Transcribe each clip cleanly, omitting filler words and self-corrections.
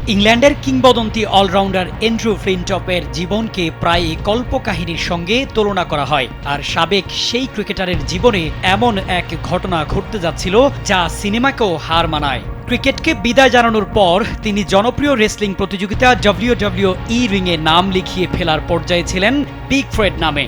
ইংল্যান্ডের কিংবদন্তি allrounder Andrew ফ্লিনটফের জীবনকে প্রায় কল্পকাহিনীর সঙ্গে তুলনা করা হয়, আর সাবেক সেই ক্রিকেটারের জীবনে এমন এক ঘটনা ঘটতে যাচ্ছিল যা সিনেমাকেও হার মানায়। ক্রিকেটকে বিদায় জানানোর পর তিনি জনপ্রিয় রেসলিং প্রতিযোগিতা WWE রিংয়ে নাম লিখিয়ে ফেলার পর্যায়ে ছিলেন বিগ ফ্রেড নামে।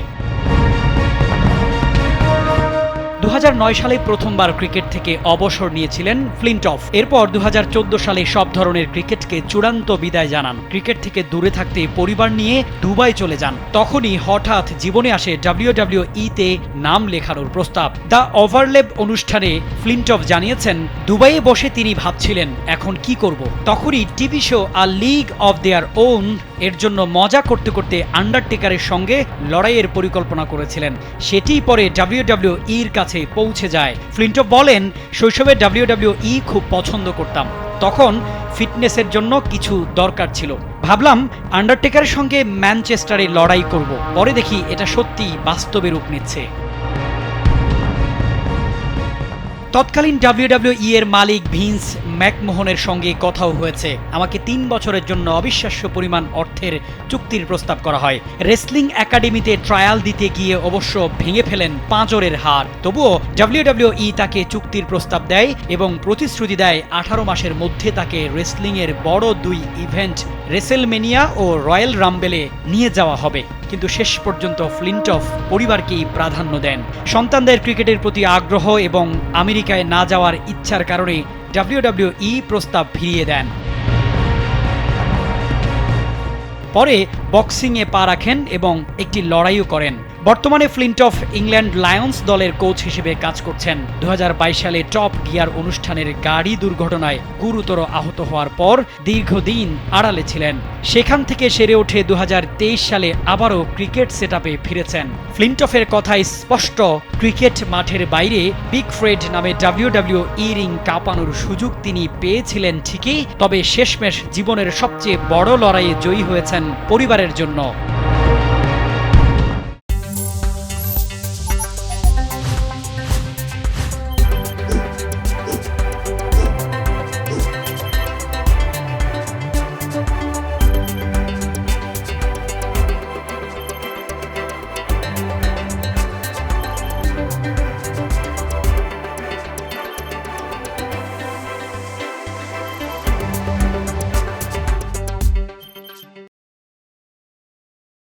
2009 সালে প্রথমবার ক্রিকেট থেকে অবসর নিয়েছিলেন ফ্লিনটফ। এরপর 2014 সালে সব ধরনের ক্রিকেটকে চূড়ান্ত বিদায় জানান। ক্রিকেট থেকে দূরে থাকতে পরিবার নিয়ে দুবাই চলে যান। তখনই হঠাৎ জীবনে আসে WWE-তে নাম লেখানোর প্রস্তাব। দ্য ওভারলেপ অনুষ্ঠানে ফ্লিনটফ জানিয়েছেন, দুবাইয়ে বসে তিনি ভাবছিলেন এখন কি করব। তখনই TV show a league of their own এর জন্য মজা করতে করতে আন্ডারটেকারের সঙ্গে লড়াইয়ের পরিকল্পনা করেছিলেন। সেটিই পরে WWE-র কাছে পৌঁছে যায়। ফ্লিনটফ বলেন, শৈশবে WWE খুব পছন্দ করতাম। তখন ফিটনেসের জন্য কিছু দরকার ছিল। ভাবলাম আন্ডারটেকারের সঙ্গে ম্যানচেস্টারে লড়াই করব। পরে দেখি এটা সত্যি বাস্তবে রূপ নিচ্ছে। তৎকালীন WWE এর মালিক ভিন্স ম্যাকমোহনের সঙ্গে কথাও হয়েছে। আমাকে 3 বছরের জন্য অবিশ্বাস্য পরিমাণ অর্থের চুক্তির প্রস্তাব করা হয়। রেসলিং একাডেমিতে ট্রায়াল দিতে গিয়ে অবশ্য ভেঙে ফেলেন পাঁজরের হাড়। তবুও WWE তাকে চুক্তির প্রস্তাব দেয় এবং প্রতিশ্রুতি দেয় 18 মাসের মধ্যে তাকে রেসলিংয়ের বড় 2 ইভেন্ট রেসেলমেনিয়া ও রয়্যাল রাম্বেলে নিয়ে যাওয়া হবে। কিন্তু শেষ পর্যন্ত ফ্লিনটফ পরিবারকেই প্রাধান্য দেন। সন্তানদের ক্রিকেটের প্রতি আগ্রহ এবং আমেরিকায় না যাওয়ার ইচ্ছার কারণে WWE প্রস্তাব ফিরিয়ে দেন। পরে বক্সিংয়ে পা রাখেন এবং একটি লড়াইও করেন। বর্তমানে ফ্লিনটফ ইংল্যান্ড লায়ন্স দলের কোচ হিসেবে কাজ করছেন। 2022 সালে টপ গিয়ার অনুষ্ঠানের গাড়ি দুর্ঘটনায় গুরুতর আহত হওয়ার পর দীর্ঘদিন আড়ালে ছিলেন। সেখান থেকে সেরে ওঠে 2023 সালে আবারও ক্রিকেট সেটআপে ফিরেছেন। ফ্লিনটফের কথায় স্পষ্ট, ক্রিকেট মাঠের বাইরে বিগ ফ্রেড নামে WWE রিং কাঁপানোর সুযোগ তিনি পেয়েছিলেন ঠিকই, তবে শেষমেশ জীবনের সবচেয়ে বড় লড়াইয়ে জয়ী হয়েছেন পরিবারের জন্য।